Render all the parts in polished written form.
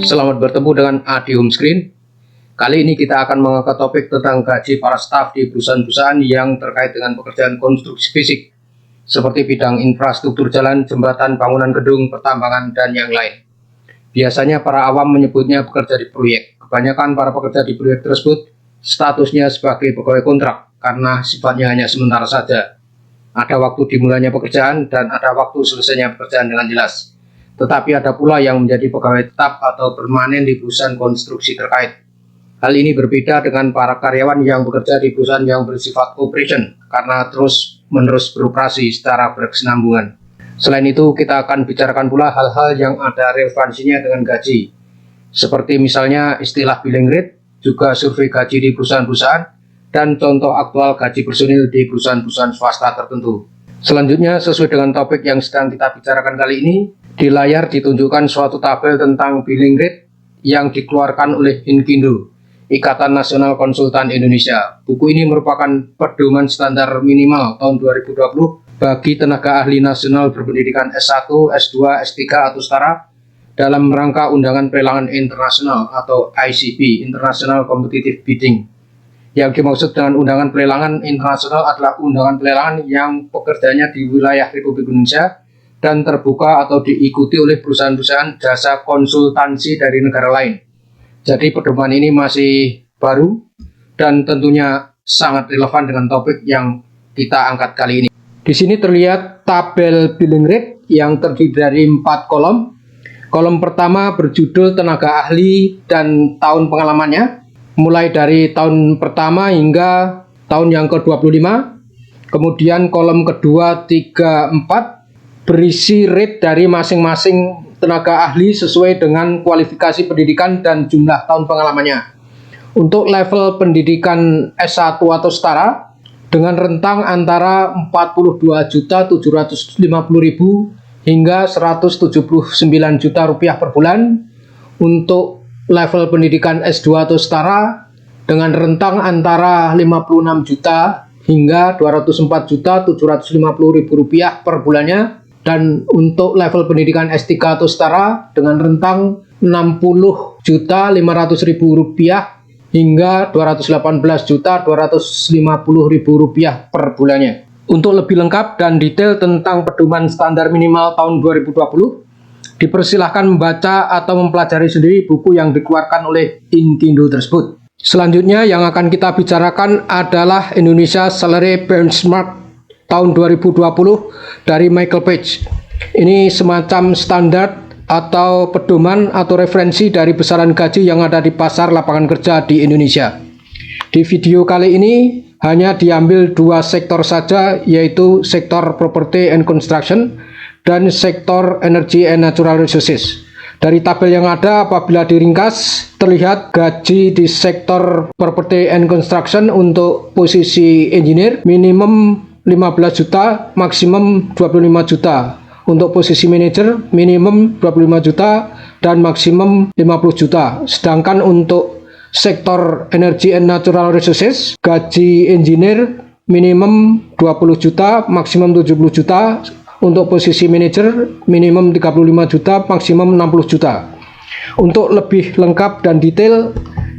Selamat bertemu dengan Adi Homescreen. Kali ini kita akan mengangkat topik tentang gaji para staf di perusahaan-perusahaan yang terkait dengan pekerjaan konstruksi fisik, seperti bidang infrastruktur jalan, jembatan, bangunan gedung, pertambangan, dan yang lain. Biasanya para awam menyebutnya pekerja di proyek. Kebanyakan para pekerja di proyek tersebut statusnya sebagai pegawai kontrak karena sifatnya hanya sementara saja. Ada waktu dimulainya pekerjaan dan ada waktu selesainya pekerjaan dengan jelas. Tetapi ada pula yang menjadi pegawai tetap atau permanen di perusahaan konstruksi terkait. Hal ini berbeda dengan para karyawan yang bekerja di perusahaan yang bersifat operation karena terus-menerus beroperasi secara berkesinambungan. Selain itu, kita akan bicarakan pula hal-hal yang ada relevansinya dengan gaji, seperti misalnya istilah billing rate, juga survei gaji di perusahaan-perusahaan, dan contoh aktual gaji personil di perusahaan-perusahaan swasta tertentu. Selanjutnya, sesuai dengan topik yang sedang kita bicarakan kali ini, di layar ditunjukkan suatu tabel tentang billing rate yang dikeluarkan oleh Inkindo, Ikatan Nasional Konsultan Indonesia. Buku ini merupakan pedoman standar minimal tahun 2020 bagi tenaga ahli nasional berpendidikan S1, S2, S3 atau setara dalam rangka undangan pelelangan internasional atau ICB, International Competitive Bidding. Yang dimaksud dengan undangan pelelangan internasional adalah undangan pelelangan yang pekerjaannya di wilayah Republik Indonesia dan terbuka atau diikuti oleh perusahaan-perusahaan jasa konsultansi dari negara lain. Jadi pedoman ini masih baru dan tentunya sangat relevan dengan topik yang kita angkat kali ini. Di sini terlihat tabel billing rate yang terdiri dari 4 kolom. Kolom pertama berjudul tenaga ahli dan tahun pengalamannya, mulai dari tahun pertama hingga tahun yang ke-25. Kemudian kolom kedua, 3, 4 berisi rate dari masing-masing tenaga ahli sesuai dengan kualifikasi pendidikan dan jumlah tahun pengalamannya. Untuk level pendidikan S1 atau setara dengan rentang antara 42.750.000 hingga 179 juta rupiah per bulan. Untuk level pendidikan S2 atau setara dengan rentang antara 56 juta hingga 204.750.000 rupiah per bulannya. Dan untuk level pendidikan S3 atau setara dengan rentang 60.500.000 rupiah hingga 218.250.000 rupiah per bulannya. Untuk lebih lengkap dan detail tentang pedoman standar minimal tahun 2020, dipersilahkan membaca atau mempelajari sendiri buku yang dikeluarkan oleh Inkindo tersebut. Selanjutnya yang akan kita bicarakan adalah Indonesia Salary Benchmark tahun 2020 dari Michael Page. Ini semacam standar atau pedoman atau referensi dari besaran gaji yang ada di pasar lapangan kerja di Indonesia. Di video kali ini hanya diambil 2 sektor saja, yaitu sektor property and construction dan sektor energy and natural resources. Dari tabel yang ada, apabila diringkas, terlihat gaji di sektor property and construction untuk posisi engineer minimum 15 juta, maksimum 25 juta. Untuk posisi manajer minimum 25 juta dan maksimum 50 juta. Sedangkan untuk sektor energy and natural resources, gaji engineer minimum 20 juta, maksimum 70 juta. Untuk posisi manajer minimum 35 juta, maksimum 60 juta. Untuk lebih lengkap dan detail,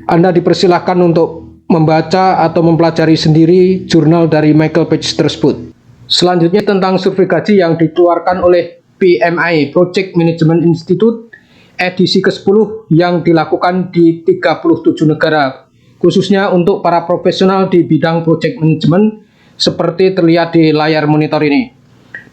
Anda dipersilahkan untuk membaca atau mempelajari sendiri jurnal dari Michael Page tersebut. Selanjutnya tentang survei gaji yang dikeluarkan oleh PMI, Project Management Institute, edisi ke-10 yang dilakukan di 37 negara, khususnya untuk para profesional di bidang project management, seperti terlihat di layar monitor ini.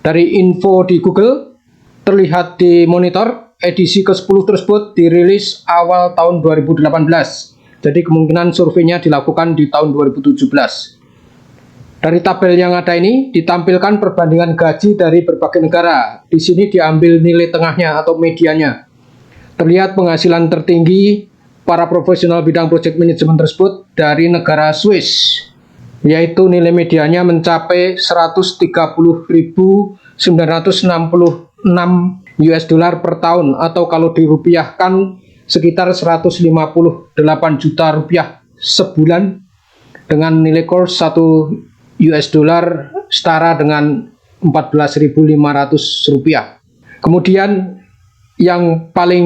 Dari info di Google, terlihat di monitor, edisi ke-10 tersebut dirilis awal tahun 2018. Jadi kemungkinan surveinya dilakukan di tahun 2017. Dari tabel yang ada ini ditampilkan perbandingan gaji dari berbagai negara. Di sini diambil nilai tengahnya atau medianya. Terlihat penghasilan tertinggi para profesional bidang project management tersebut dari negara Swiss, yaitu nilai medianya mencapai 130.966 US dollar per tahun, atau kalau dirupiahkan sekitar 158 juta rupiah sebulan dengan nilai kurs 1 US dollar setara dengan 14.500 rupiah. Kemudian yang paling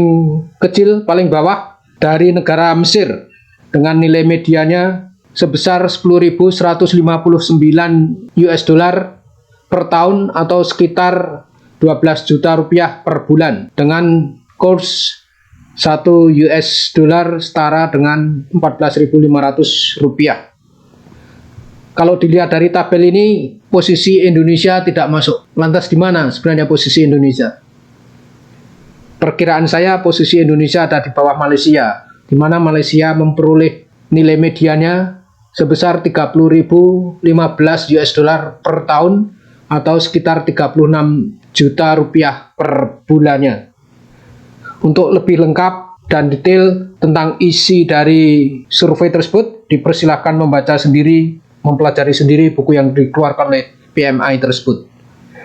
kecil, paling bawah dari negara Mesir dengan nilai medianya sebesar 10.159 US dollar per tahun atau sekitar 12 juta rupiah per bulan dengan kurs 1 US dollar setara dengan 14.500 rupiah. Kalau dilihat dari tabel ini, posisi Indonesia tidak masuk. Lantas di mana sebenarnya posisi Indonesia? Perkiraan saya posisi Indonesia ada di bawah Malaysia, di mana Malaysia memperoleh nilai medianya sebesar 30.015 US dollar per tahun atau sekitar 36 juta rupiah per bulannya. Untuk lebih lengkap dan detail tentang isi dari survei tersebut, dipersilahkan membaca sendiri, mempelajari sendiri buku yang dikeluarkan oleh PMI tersebut.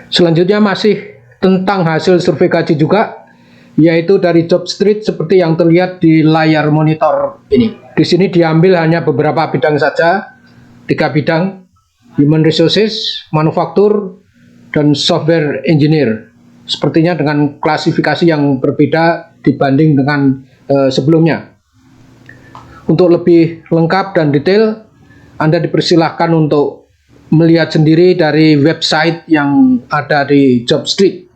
Selanjutnya masih tentang hasil survei gaji juga, yaitu dari Jobstreet seperti yang terlihat di layar monitor ini. Di sini diambil hanya beberapa bidang saja, 3 bidang, Human Resources, Manufaktur, dan Software Engineer. Sepertinya dengan klasifikasi yang berbeda dibanding dengan sebelumnya. Untuk lebih lengkap dan detail, Anda dipersilahkan untuk melihat sendiri dari website yang ada di Jobstreet.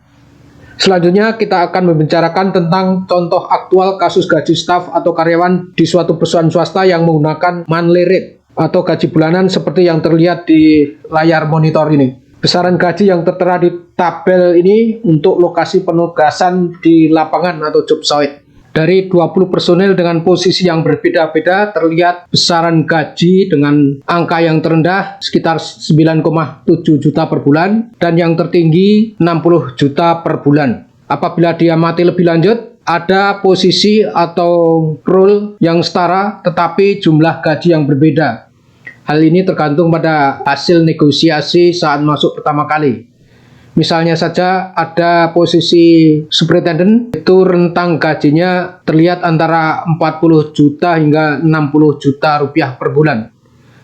Selanjutnya kita akan membicarakan tentang contoh aktual kasus gaji staf atau karyawan di suatu perusahaan swasta yang menggunakan monthly rate atau gaji bulanan seperti yang terlihat di layar monitor ini. Besaran gaji yang tertera di tabel ini untuk lokasi penugasan di lapangan atau job site. Dari 20 personel dengan posisi yang berbeda-beda terlihat besaran gaji dengan angka yang terendah sekitar 9,7 juta per bulan dan yang tertinggi 60 juta per bulan. Apabila diamati lebih lanjut, ada posisi atau role yang setara tetapi jumlah gaji yang berbeda. Hal ini tergantung pada hasil negosiasi saat masuk pertama kali. Misalnya saja ada posisi superintendent, itu rentang gajinya terlihat antara 40 juta hingga 60 juta rupiah per bulan.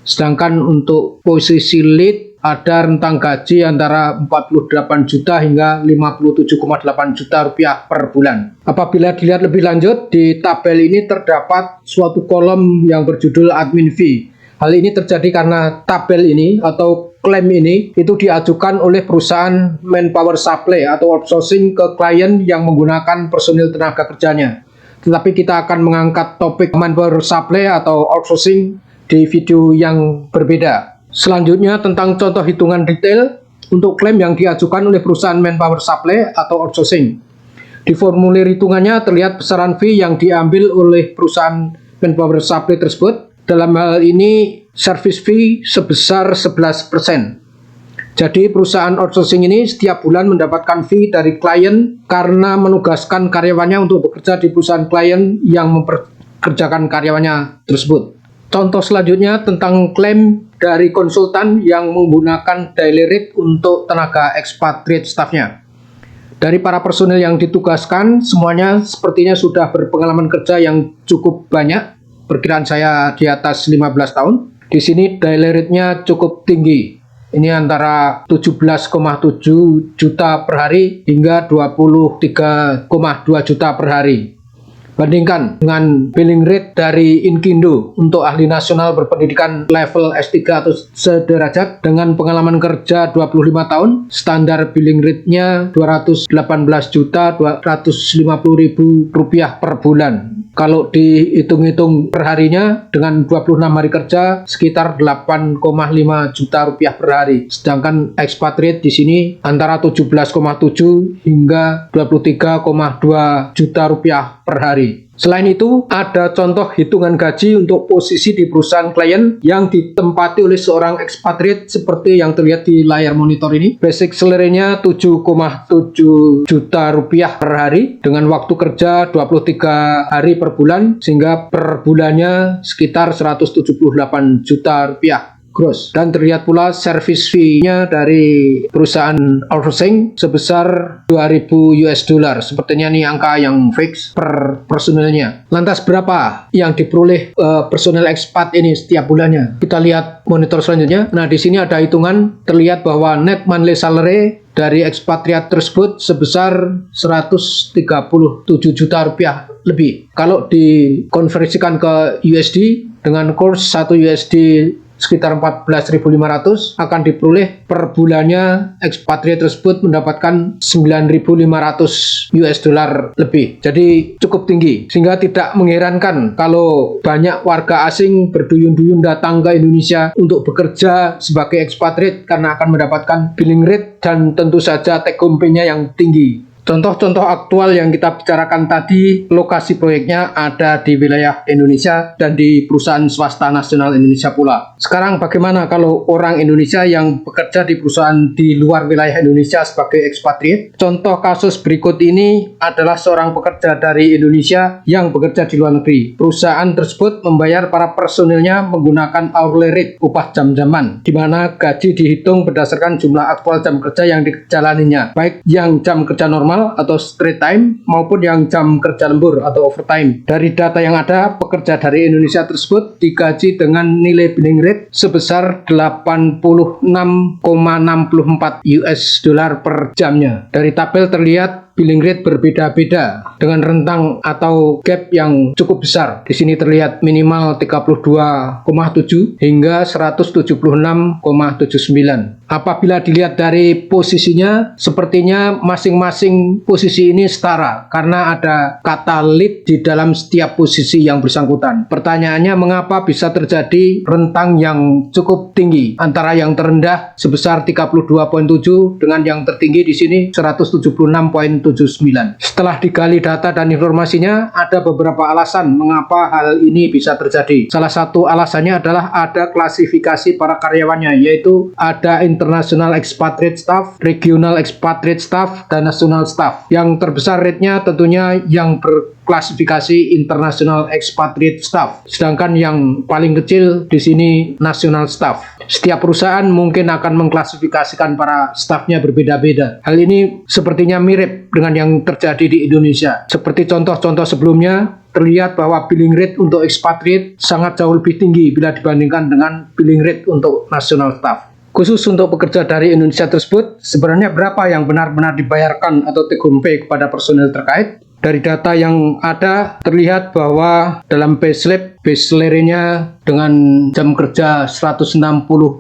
Sedangkan untuk posisi lead ada rentang gaji antara 48 juta hingga 57,8 juta rupiah per bulan. Apabila dilihat lebih lanjut, di tabel ini terdapat suatu kolom yang berjudul admin fee. Hal ini terjadi karena tabel ini atau klaim ini itu diajukan oleh perusahaan manpower supply atau outsourcing ke klien yang menggunakan personil tenaga kerjanya. Tetapi kita akan mengangkat topik manpower supply atau outsourcing di video yang berbeda. Selanjutnya tentang contoh hitungan detail untuk klaim yang diajukan oleh perusahaan manpower supply atau outsourcing. Di formulir hitungannya terlihat besaran fee yang diambil oleh perusahaan manpower supply tersebut. Dalam hal ini service fee sebesar 11%. Jadi perusahaan outsourcing ini setiap bulan mendapatkan fee dari klien karena menugaskan karyawannya untuk bekerja di perusahaan klien yang memperkerjakan karyawannya tersebut. Contoh selanjutnya tentang klaim dari konsultan yang menggunakan daily rate untuk tenaga expatriate staffnya. Dari para personel yang ditugaskan, semuanya sepertinya sudah berpengalaman kerja yang cukup banyak. Perkiraan saya di atas 15 tahun. Di sini daily rate-nya cukup tinggi. Ini antara 17,7 juta per hari hingga 23,2 juta per hari. Bandingkan dengan billing rate dari Inkindo untuk ahli nasional berpendidikan level S3 atau sederajat dengan pengalaman kerja 25 tahun, standar billing rate-nya 218.250.000 rupiah per bulan. Kalau dihitung-hitung per harinya dengan 26 hari kerja sekitar 8,5 juta rupiah per hari. Sedangkan expatriate di sini antara 17,7 hingga 23,2 juta rupiah per hari. Selain itu, ada contoh hitungan gaji untuk posisi di perusahaan klien yang ditempati oleh seorang ekspatriat seperti yang terlihat di layar monitor ini. Basic salary-nya 7,7 juta rupiah per hari dengan waktu kerja 23 hari per bulan sehingga per bulannya sekitar 178 juta rupiah. gross. Dan terlihat pula service fee-nya dari perusahaan outsourcing sebesar 2.000 US dollar. Sepertinya ini angka yang fix per personilnya. Lantas berapa yang diperoleh personel ekspat ini setiap bulannya? Kita lihat monitor selanjutnya. Nah, di sini ada hitungan, terlihat bahwa net monthly salary dari ekspatriat tersebut sebesar 137 juta rupiah lebih. Kalau dikonversikan ke USD dengan kurs 1 USD sekitar 14.500 akan diperoleh per bulannya ekspatriat tersebut mendapatkan 9.500 US dollar lebih. Jadi cukup tinggi sehingga tidak mengherankan kalau banyak warga asing berduyun-duyun datang ke Indonesia untuk bekerja sebagai ekspatriat karena akan mendapatkan billing rate dan tentu saja take home pay-nya yang tinggi. Contoh-contoh aktual yang kita bicarakan tadi, lokasi proyeknya ada di wilayah Indonesia dan di perusahaan swasta nasional Indonesia pula. Sekarang bagaimana kalau orang Indonesia yang bekerja di perusahaan di luar wilayah Indonesia sebagai ekspatriat? Contoh kasus berikut ini adalah seorang pekerja dari Indonesia yang bekerja di luar negeri. Perusahaan tersebut membayar para personilnya menggunakan hourly rate, upah jam-jaman, di mana gaji dihitung berdasarkan jumlah aktual jam kerja yang dijalaninya, baik yang jam kerja normal atau straight time maupun yang jam kerja lembur atau overtime. Dari data yang ada, pekerja dari Indonesia tersebut digaji dengan nilai billing rate sebesar 86,64 US dollar per jamnya. Dari tabel terlihat billing rate berbeda-beda dengan rentang atau gap yang cukup besar. Di sini terlihat minimal 32,7 hingga 176,79. Apabila dilihat dari posisinya, sepertinya masing-masing posisi ini setara karena ada kata lead di dalam setiap posisi yang bersangkutan. Pertanyaannya, mengapa bisa terjadi rentang yang cukup tinggi antara yang terendah sebesar 32,7 dengan yang tertinggi di sini 176,79. Setelah digali data dan informasinya, ada beberapa alasan mengapa hal ini bisa terjadi. Salah satu alasannya adalah ada klasifikasi para karyawannya, yaitu ada international expatriate staff, regional expatriate staff, dan national staff. Yang terbesar rate-nya tentunya yang berklasifikasi international expatriate staff, sedangkan yang paling kecil di sini national staff. Setiap perusahaan mungkin akan mengklasifikasikan para stafnya berbeda-beda. Hal ini sepertinya mirip dengan yang terjadi di Indonesia. Seperti contoh-contoh sebelumnya, terlihat bahwa billing rate untuk expatriate sangat jauh lebih tinggi bila dibandingkan dengan billing rate untuk national staff. Khusus untuk pekerja dari Indonesia tersebut, sebenarnya berapa yang benar-benar dibayarkan atau take home pay kepada personel terkait? Dari data yang ada, terlihat bahwa dalam payslip, base salary-nya dengan jam kerja 160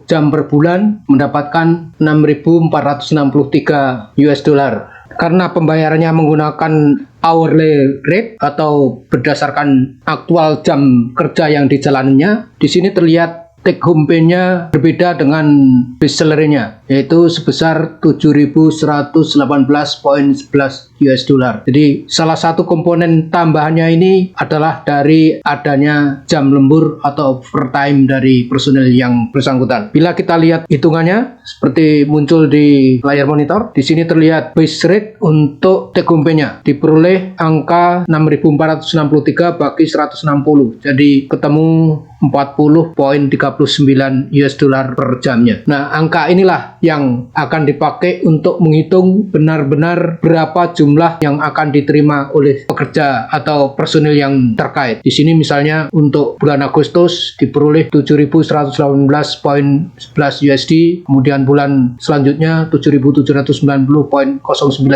jam per bulan mendapatkan 6.463 US dollar. Karena pembayarannya menggunakan hourly rate atau berdasarkan aktual jam kerja yang dijalaninya, di sini terlihat take home pay-nya berbeda dengan base salary-nya, yaitu sebesar 7.118,11 US dollar. Jadi salah satu komponen tambahannya ini adalah dari adanya jam lembur atau overtime dari personel yang bersangkutan. Bila kita lihat hitungannya seperti muncul di layar monitor, di sini terlihat base rate untuk take home pay-nya diperoleh angka 6.463 bagi 160. Jadi ketemu 40,39 US dollar per jamnya. Nah, angka inilah yang akan dipakai untuk menghitung benar-benar berapa jumlah yang akan diterima oleh pekerja atau personil yang terkait. Di sini misalnya untuk bulan Agustus diperoleh 7.118,11 USD, kemudian bulan selanjutnya 7.790,09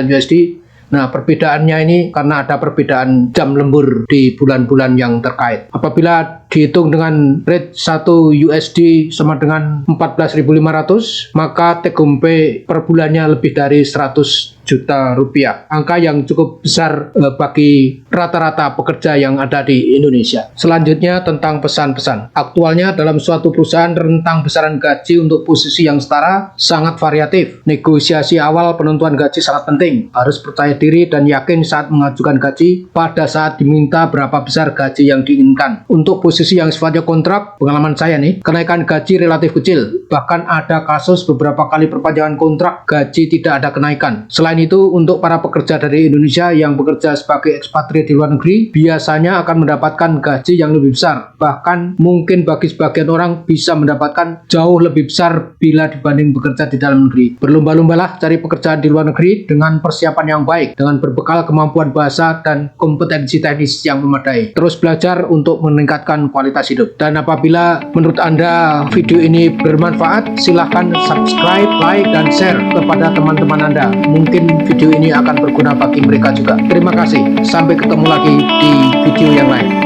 USD. Nah, perbedaannya ini karena ada perbedaan jam lembur di bulan-bulan yang terkait. Apabila dihitung dengan rate 1 USD sama dengan 14.500, maka take home pay per bulannya lebih dari 100 juta rupiah. Angka yang cukup besar bagi rata-rata pekerja yang ada di Indonesia. Selanjutnya tentang pesan-pesan. Aktualnya dalam suatu perusahaan rentang besaran gaji untuk posisi yang setara sangat variatif. Negosiasi awal penentuan gaji sangat penting. Harus percaya diri dan yakin saat mengajukan gaji pada saat diminta berapa besar gaji yang diinginkan. Untuk posisi posisi yang sifatnya kontrak, pengalaman saya nih, kenaikan gaji relatif kecil. Bahkan ada kasus beberapa kali perpanjangan kontrak, gaji tidak ada kenaikan. Selain itu, untuk para pekerja dari Indonesia yang bekerja sebagai ekspatriat di luar negeri, biasanya akan mendapatkan gaji yang lebih besar. Bahkan mungkin bagi sebagian orang bisa mendapatkan jauh lebih besar bila dibanding bekerja di dalam negeri. Berlomba-lombalah cari pekerjaan di luar negeri dengan persiapan yang baik, dengan berbekal kemampuan bahasa dan kompetensi teknis yang memadai. Terus belajar untuk meningkatkan kualitas hidup. Dan apabila menurut Anda video ini bermanfaat, silahkan subscribe, like, dan share kepada teman-teman Anda. Mungkin video ini akan berguna bagi mereka juga. Terima kasih. Sampai ketemu lagi di video yang lain.